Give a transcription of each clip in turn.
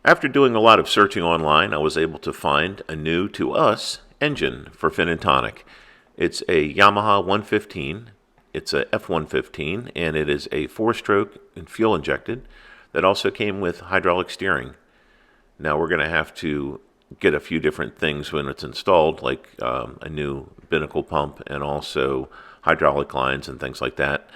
After doing a lot of searching online, I was able to find a new, to us, engine for Fin and Tonic. It's a Yamaha 115. It's a F-115, and it is a 4-stroke and fuel injected that also came with hydraulic steering. Now we're going to have to get a few different things when it's installed, like a new binnacle pump and also hydraulic lines and things like that.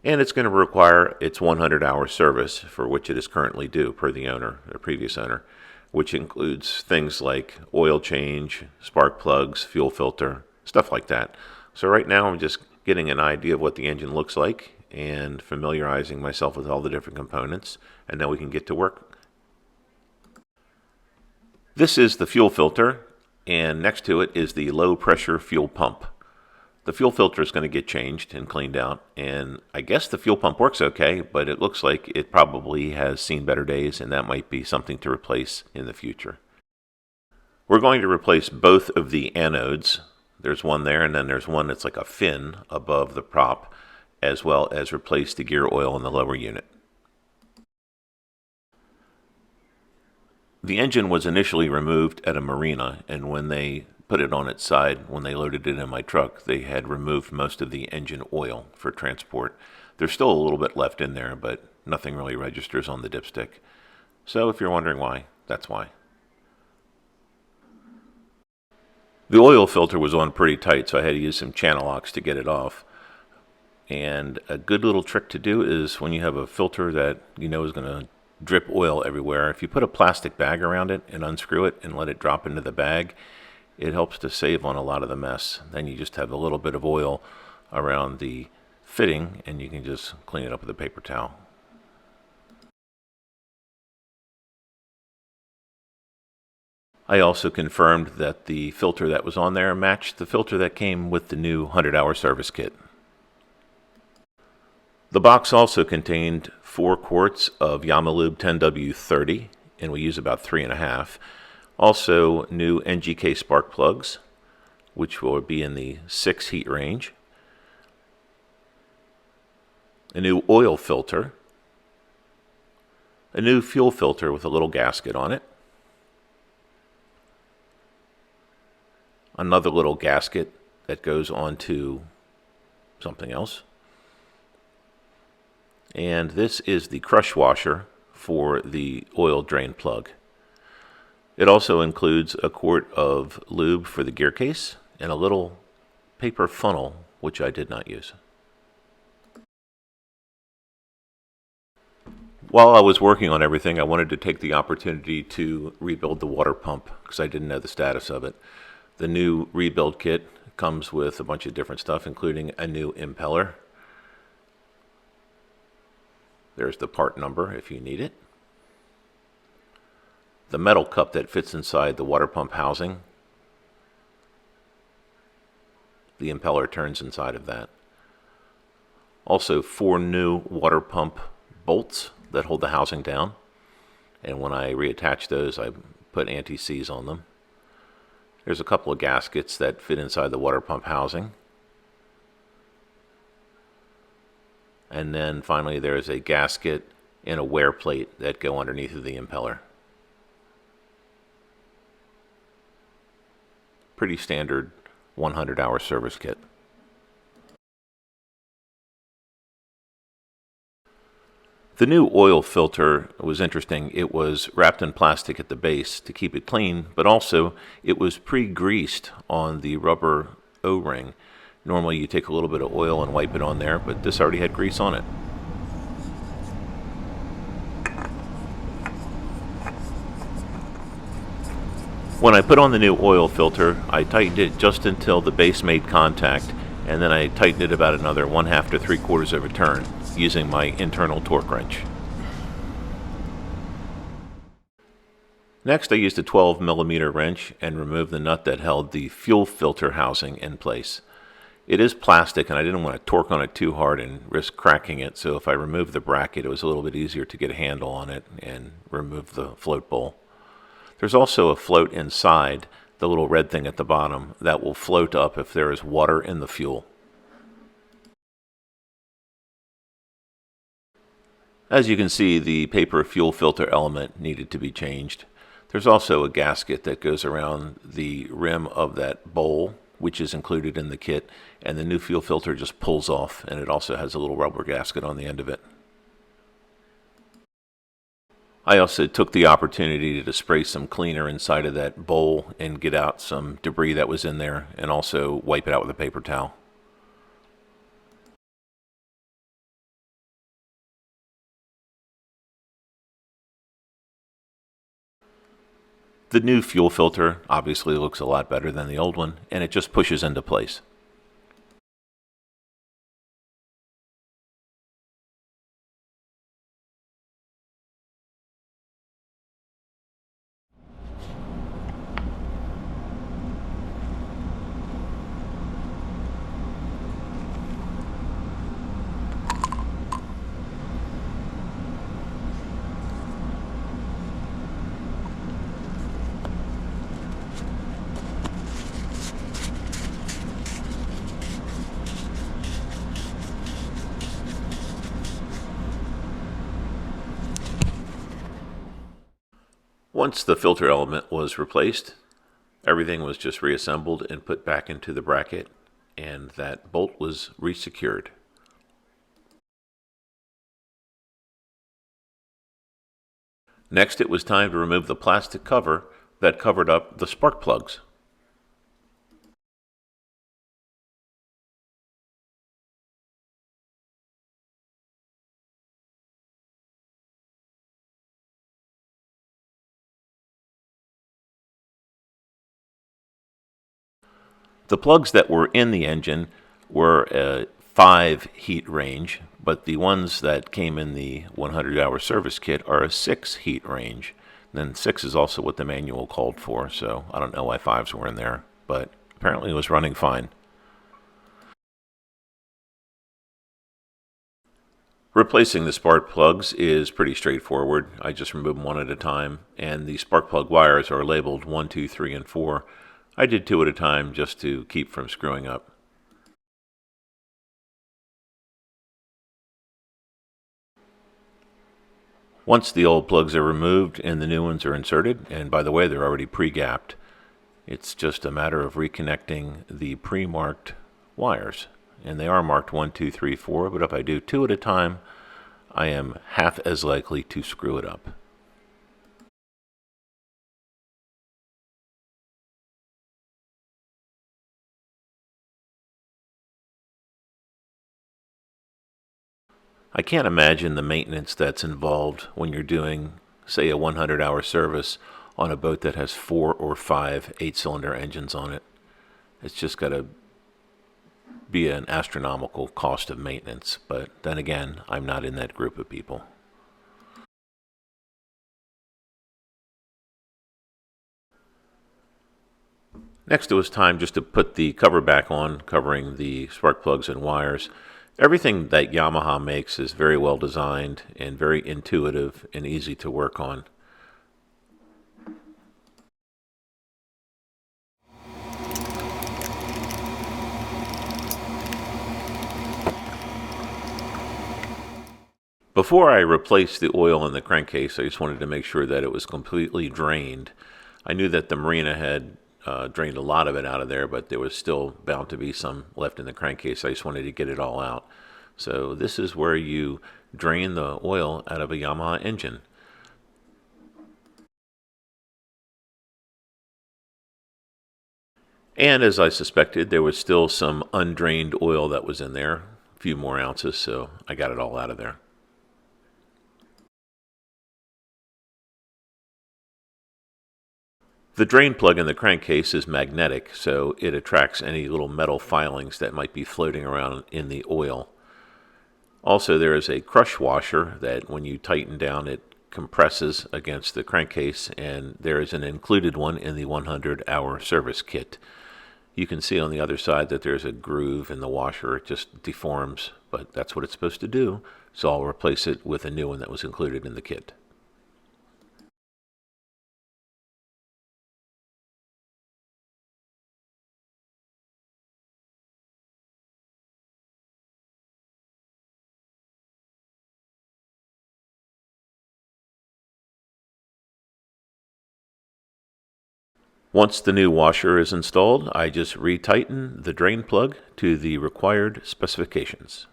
And it's going to require its 100-hour service, for which it is currently due per the owner, the previous owner, which includes things like oil change, spark plugs, fuel filter, stuff like that. So right now I'm just getting an idea of what the engine looks like and familiarizing myself with all the different components, and then we can get to work. This is the fuel filter, and next to it is the low pressure fuel pump. The fuel filter is going to get changed and cleaned out, and I guess the fuel pump works okay, but it looks like it probably has seen better days, and that might be something to replace in the future. We're going to replace both of the anodes. There's one there, and then there's one that's like a fin above the prop, as well as replace the gear oil in the lower unit. The engine was initially removed at a marina, and when they put it on its side, when they loaded it in my truck, they had removed most of the engine oil for transport. There's still a little bit left in there, but nothing really registers on the dipstick. So if you're wondering why, that's why. The oil filter was on pretty tight, so I had to use some channel locks to get it off. And a good little trick to do is when you have a filter that you know is going to drip oil everywhere, if you put a plastic bag around it and unscrew it and let it drop into the bag, it helps to save on a lot of the mess. Then you just have a little bit of oil around the fitting and you can just clean it up with a paper towel. I also confirmed that the filter that was on there matched the filter that came with the new 100-hour service kit. The box also contained 4 quarts of Yamalube 10W30, and we use about 3.5. Also, new NGK spark plugs, which will be in the 6 heat range. A new oil filter. A new fuel filter with a little gasket on it. Another little gasket that goes onto something else. And this is the crush washer for the oil drain plug. It also includes a quart of lube for the gear case and a little paper funnel, which I did not use. While I was working on everything, I wanted to take the opportunity to rebuild the water pump because I didn't know the status of it. The new rebuild kit comes with a bunch of different stuff, including a new impeller. There's the part number if you need it. The metal cup that fits inside the water pump housing. The impeller turns inside of that. Also 4 new water pump bolts that hold the housing down. And when I reattach those, I put anti-seize on them. There's a couple of gaskets that fit inside the water pump housing. And then finally there's a gasket and a wear plate that go underneath of the impeller. Pretty standard 100-hour service kit. The new oil filter was interesting. It was wrapped in plastic at the base to keep it clean, but also it was pre-greased on the rubber O-ring. Normally you take a little bit of oil and wipe it on there, but this already had grease on it. When I put on the new oil filter, I tightened it just until the base made contact, and then I tightened it about another 1/2 to 3/4 of a turn using my internal torque wrench. Next, I used a 12mm wrench and removed the nut that held the fuel filter housing in place. It is plastic, and I didn't want to torque on it too hard and risk cracking it, so if I removed the bracket, it was a little bit easier to get a handle on it and remove the float bowl. There's also a float inside, the little red thing at the bottom, that will float up if there is water in the fuel. As you can see, the paper fuel filter element needed to be changed. There's also a gasket that goes around the rim of that bowl, which is included in the kit, and the new fuel filter just pulls off, and it also has a little rubber gasket on the end of it. I also took the opportunity to spray some cleaner inside of that bowl and get out some debris that was in there, and also wipe it out with a paper towel. The new fuel filter obviously looks a lot better than the old one, and it just pushes into place. Once the filter element was replaced, everything was just reassembled and put back into the bracket, and that bolt was resecured. Next, it was time to remove the plastic cover that covered up the spark plugs. The plugs that were in the engine were a 5 heat range, but the ones that came in the 100-hour service kit are a 6 heat range. Then 6 is also what the manual called for, so I don't know why 5s were in there, but apparently it was running fine. Replacing the spark plugs is pretty straightforward. I just remove them one at a time, and the spark plug wires are labeled 1, 2, 3, and 4. I did 2 at a time just to keep from screwing up. Once the old plugs are removed and the new ones are inserted, and by the way, they're already pre-gapped, it's just a matter of reconnecting the pre-marked wires. And they are marked 1, 2, 3, 4, but if I do 2 at a time, I am half as likely to screw it up. I can't imagine the maintenance that's involved when you're doing, say, a 100-hour service on a boat that has 4 or 5 8-cylinder engines on it. It's just got to be an astronomical cost of maintenance, but then again, I'm not in that group of people. Next, it was time just to put the cover back on, covering the spark plugs and wires. Everything that Yamaha makes is very well designed and very intuitive and easy to work on. Before I replaced the oil in the crankcase, I just wanted to make sure that it was completely drained. I knew that the marina had drained a lot of it out of there, but there was still bound to be some left in the crankcase. I just wanted to get it all out. So this is where you drain the oil out of a Yamaha engine. And as I suspected, there was still some undrained oil that was in there, a few more ounces, so I got it all out of there. The drain plug in the crankcase is magnetic, so it attracts any little metal filings that might be floating around in the oil. Also, there is a crush washer that when you tighten down, it compresses against the crankcase, and there is an included one in the 100-hour service kit. You can see on the other side that there's a groove in the washer. It just deforms, but that's what it's supposed to do, so I'll replace it with a new one that was included in the kit. Once the new washer is installed, I just retighten the drain plug to the required specifications.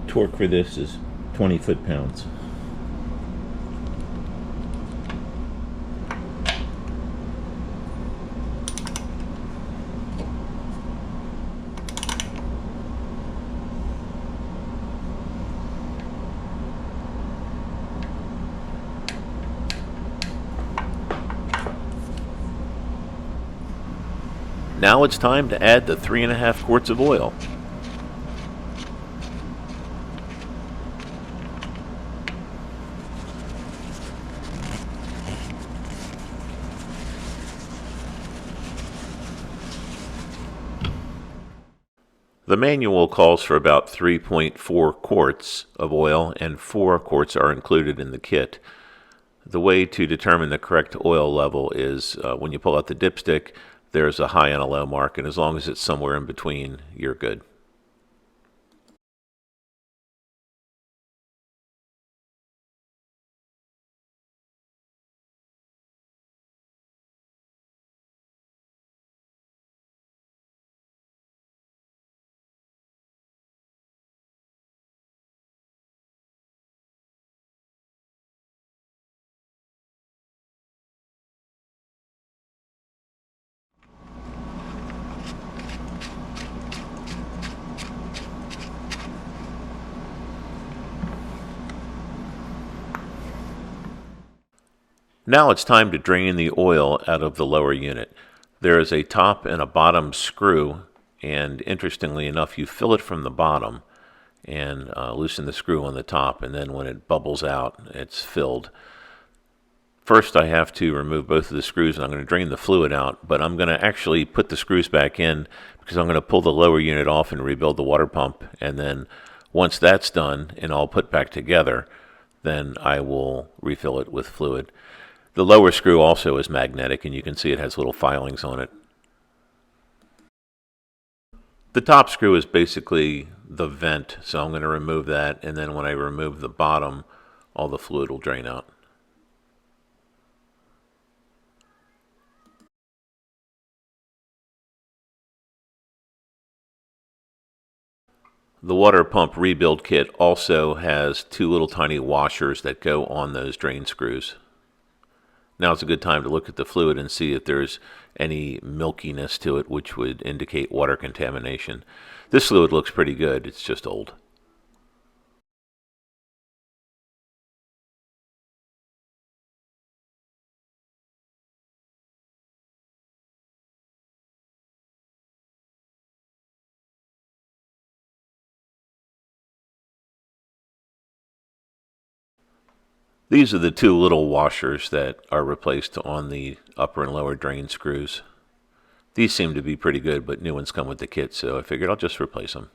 Torque for this is 20 foot-pounds. Now it's time to add the 3.5 quarts of oil. The manual calls for about 3.4 quarts of oil, and 4 quarts are included in the kit. The way to determine the correct oil level is when you pull out the dipstick, there's a high and a low mark, and as long as it's somewhere in between, you're good. Now it's time to drain the oil out of the lower unit. There is a top and a bottom screw, and interestingly enough, you fill it from the bottom and loosen the screw on the top, and then when it bubbles out, it's filled. First, I have to remove both of the screws, and I'm going to drain the fluid out, but I'm going to actually put the screws back in because I'm going to pull the lower unit off and rebuild the water pump, and then once that's done and all put back together, then I will refill it with fluid. The lower screw also is magnetic, and you can see it has little filings on it. The top screw is basically the vent, so I'm going to remove that, and then when I remove the bottom, all the fluid will drain out. The water pump rebuild kit also has 2 little tiny washers that go on those drain screws. Now it's a good time to look at the fluid and see if there's any milkiness to it, which would indicate water contamination. This fluid looks pretty good, it's just old. These are the 2 little washers that are replaced on the upper and lower drain screws. These seem to be pretty good, but new ones come with the kit, so I figured I'll just replace them.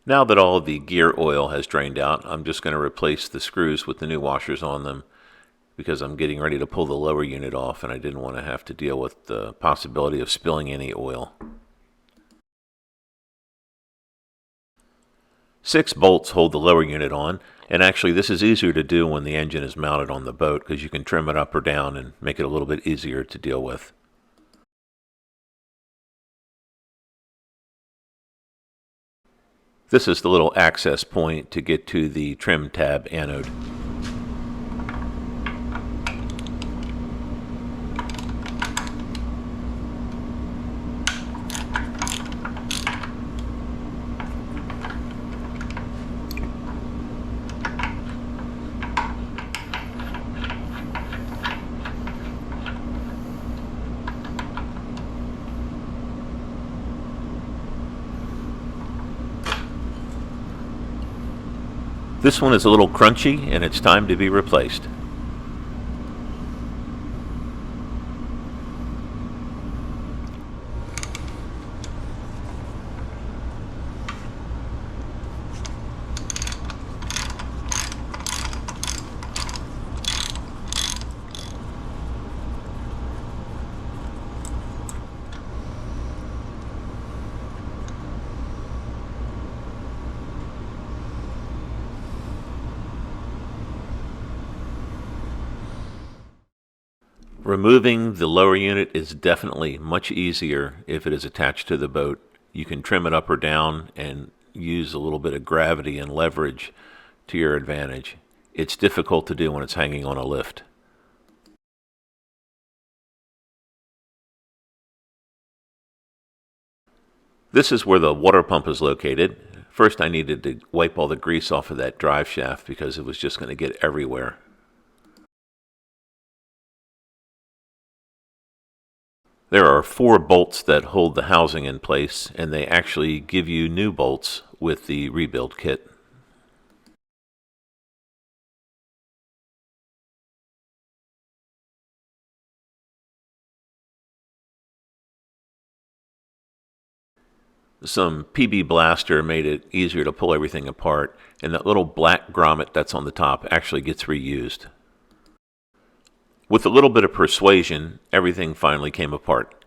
Now that all of the gear oil has drained out, I'm just going to replace the screws with the new washers on them because I'm getting ready to pull the lower unit off and I didn't want to have to deal with the possibility of spilling any oil. 6 bolts hold the lower unit on, and actually this is easier to do when the engine is mounted on the boat because you can trim it up or down and make it a little bit easier to deal with. This is the little access point to get to the trim tab anode. This one is a little crunchy and it's time to be replaced. Removing the lower unit is definitely much easier if it is attached to the boat. You can trim it up or down and use a little bit of gravity and leverage to your advantage. It's difficult to do when it's hanging on a lift. This is where the water pump is located. First I needed to wipe all the grease off of that drive shaft because it was just going to get everywhere. There are 4 bolts that hold the housing in place, and they actually give you new bolts with the rebuild kit. Some PB Blaster made it easier to pull everything apart, and that little black grommet that's on the top actually gets reused. With a little bit of persuasion, everything finally came apart.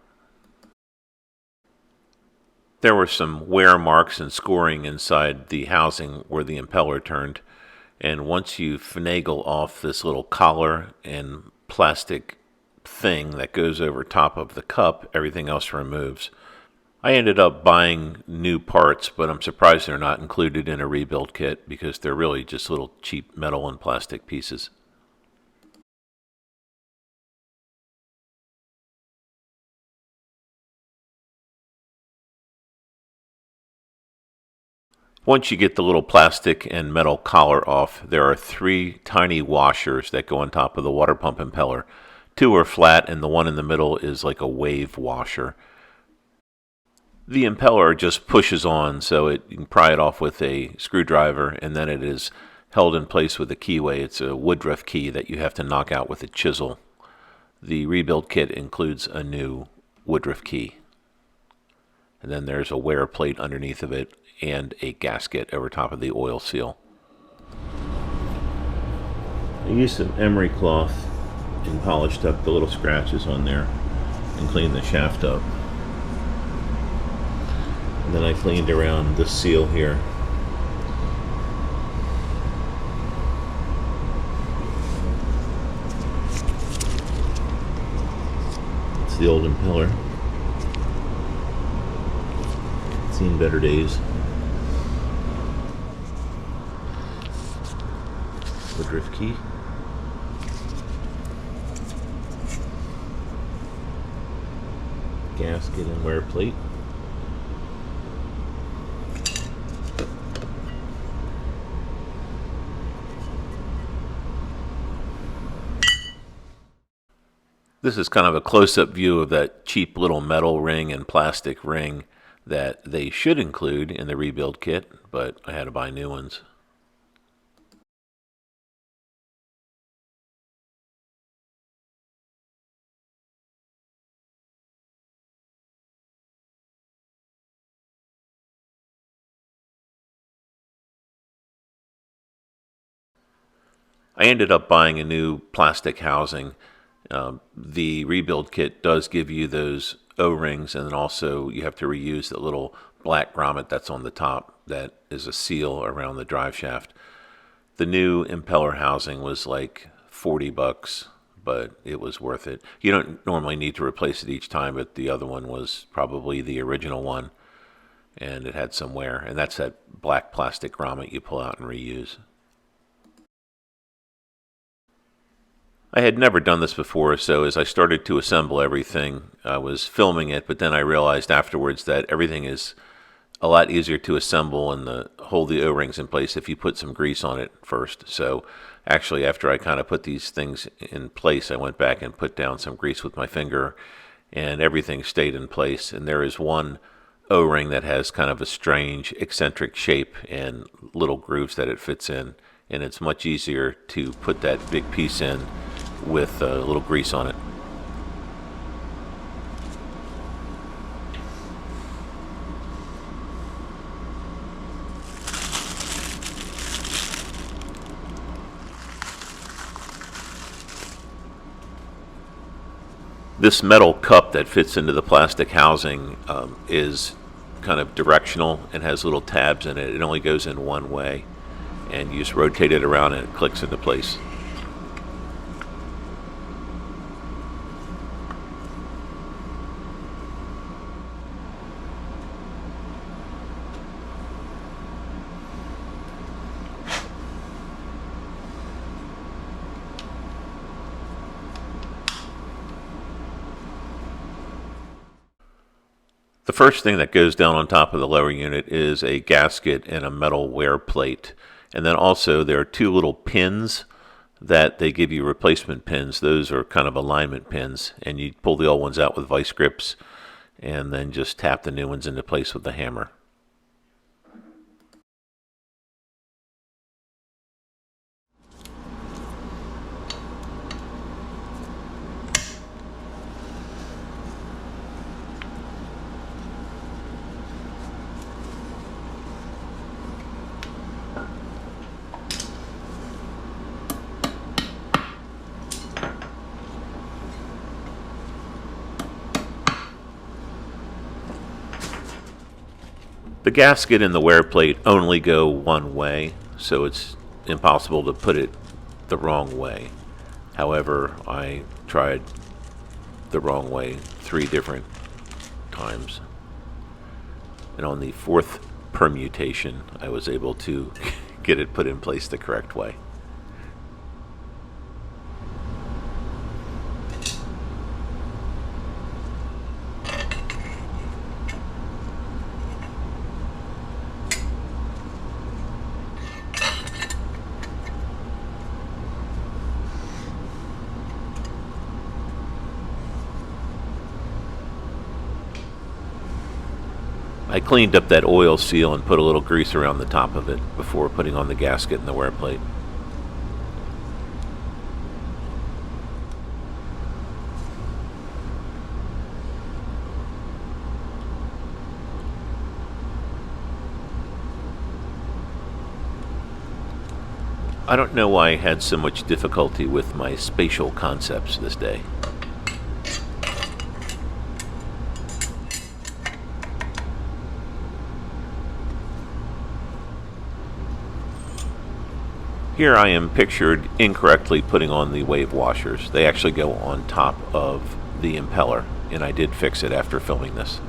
There were some wear marks and scoring inside the housing where the impeller turned, and once you finagle off this little collar and plastic thing that goes over top of the cup, everything else removes. I ended up buying new parts, but I'm surprised they're not included in a rebuild kit because they're really just little cheap metal and plastic pieces. Once you get the little plastic and metal collar off, there are 3 tiny washers that go on top of the water pump impeller. 2 are flat and the one in the middle is like a wave washer. The impeller just pushes on, so you can pry it off with a screwdriver, and then it is held in place with a keyway. It's a Woodruff key that you have to knock out with a chisel. The rebuild kit includes a new Woodruff key. And then there's a wear plate underneath of it and a gasket over top of the oil seal. I used some emery cloth and polished up the little scratches on there and cleaned the shaft up. And then I cleaned around the seal here. It's the old impeller. It's seen better days. The drift key. Gasket and wear plate. This is kind of a close-up view of that cheap little metal ring and plastic ring that they should include in the rebuild kit, but I had to buy new ones. I ended up buying a new plastic housing. The rebuild kit does give you those O-rings, and then also you have to reuse the little black grommet that's on the top that is a seal around the drive shaft. The new impeller housing was like $40, but it was worth it. You don't normally need to replace it each time, but the other one was probably the original one, and it had some wear, and that's that black plastic grommet you pull out and reuse. I had never done this before, so as I started to assemble everything, I was filming it, but then I realized afterwards that everything is a lot easier to assemble and hold the O-rings in place if you put some grease on it first. So actually, after I kind of put these things in place, I went back and put down some grease with my finger, and everything stayed in place. And there is one O-ring that has kind of a strange eccentric shape and little grooves that it fits in, and it's much easier to put that big piece in with a little grease on it. This metal cup that fits into the plastic housing is kind of directional and has little tabs in it. It only goes in one way, and you just rotate it around and it clicks into place. The first thing that goes down on top of the lower unit is a gasket and a metal wear plate. And then also there are two little pins that they give you, replacement pins. Those are kind of alignment pins, and you pull the old ones out with vice grips and then just tap the new ones into place with the hammer. The gasket and the wear plate only go one way, so it's impossible to put it the wrong way. However, I tried the wrong way 3 different times, and on the 4th permutation I was able to get it put in place the correct way. I cleaned up that oil seal and put a little grease around the top of it before putting on the gasket and the wear plate. I don't know why I had so much difficulty with my spatial concepts this day. Here I am pictured incorrectly putting on the wave washers. They actually go on top of the impeller, and I did fix it after filming this.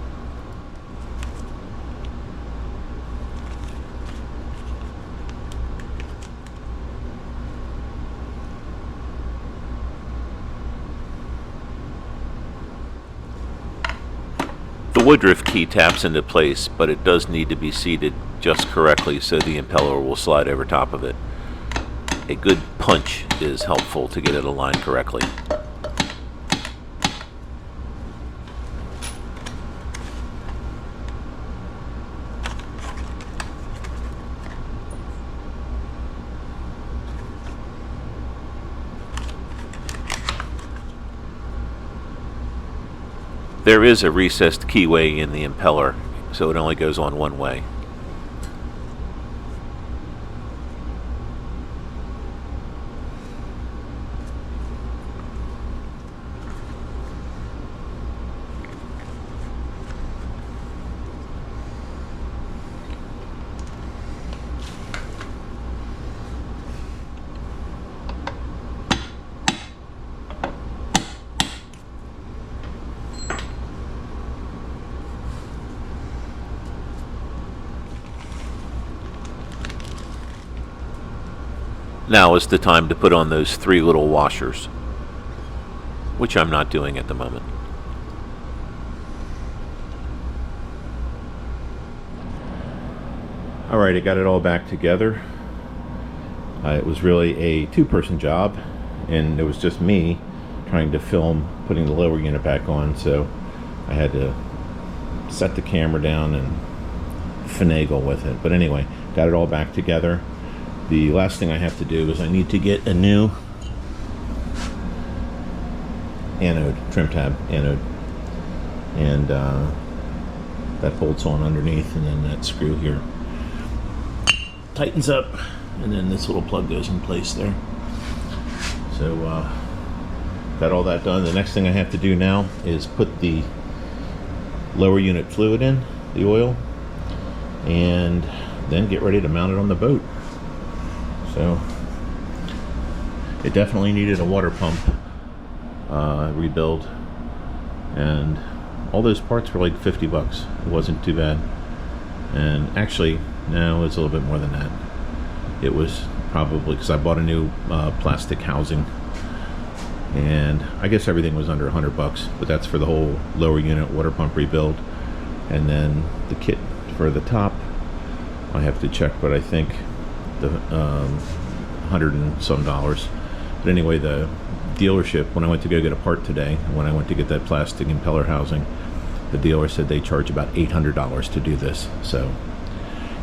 The woodruff key taps into place, but it does need to be seated just correctly so the impeller will slide over top of it. A good punch is helpful to get it aligned correctly. There is a recessed keyway in the impeller, so it only goes on one way. Now is the time to put on those 3 little washers, which I'm not doing at the moment. Alright, I got it all back together. It was really a 2-person job, and it was just me trying to film putting the lower unit back on, so I had to set the camera down and finagle with it. But anyway, got it all back together. The last thing I have to do is I need to get a new anode, trim tab anode, and that bolts on underneath, and then that screw here tightens up, and then this little plug goes in place there. So got all that done. The next thing I have to do now is put the lower unit fluid in, the oil, and then get ready to mount it on the boat. So it definitely needed a water pump rebuild, and all those parts were like 50 bucks. It wasn't too bad. And actually, no, it's a little bit more than that. It was probably, because I bought a new plastic housing, and I guess everything was under 100 bucks, but that's for the whole lower unit water pump rebuild. And then the kit for the top, I have to check, but I think the $100 and some. But anyway, the dealership, when I went to go get a part today, when I went to get that plastic impeller housing, the dealer said they charge about $800 to do this. So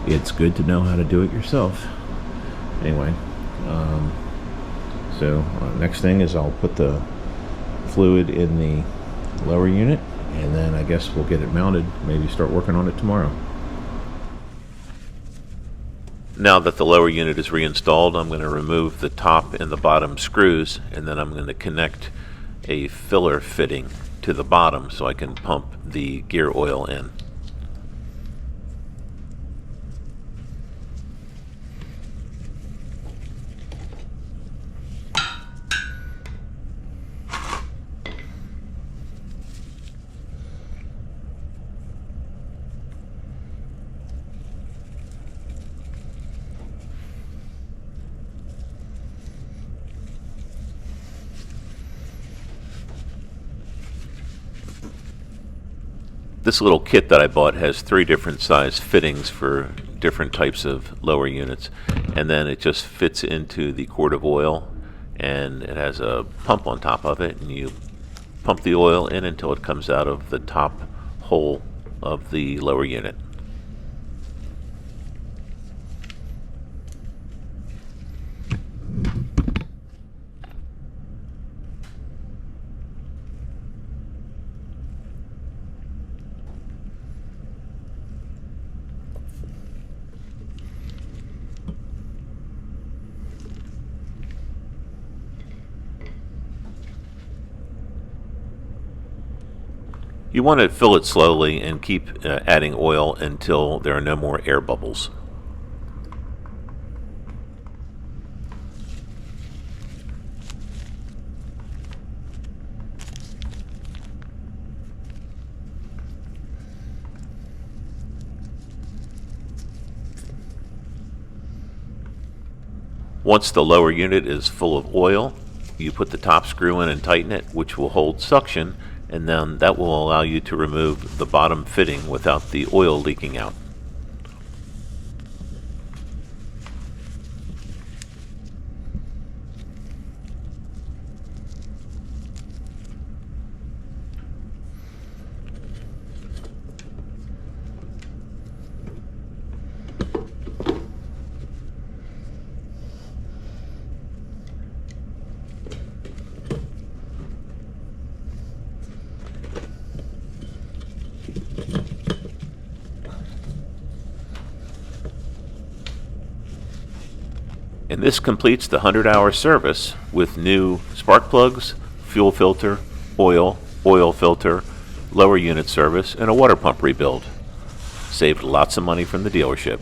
it's good to know how to do it yourself. Anyway, next thing is I'll put the fluid in the lower unit, and then I guess we'll get it mounted, maybe start working on it tomorrow. Now that the lower unit is reinstalled, I'm going to remove the top and the bottom screws, and then I'm going to connect a filler fitting to the bottom so I can pump the gear oil in. This little kit that I bought has 3 different size fittings for different types of lower units, and then it just fits into the quart of oil, and it has a pump on top of it, and you pump the oil in until it comes out of the top hole of the lower unit. You want to fill it slowly and keep adding oil until there are no more air bubbles. Once the lower unit is full of oil, you put the top screw in and tighten it, which will hold suction, and then that will allow you to remove the bottom fitting without the oil leaking out. And this completes the 100-hour service with new spark plugs, fuel filter, oil filter, lower unit service, and a water pump rebuild. Saved lots of money from the dealership.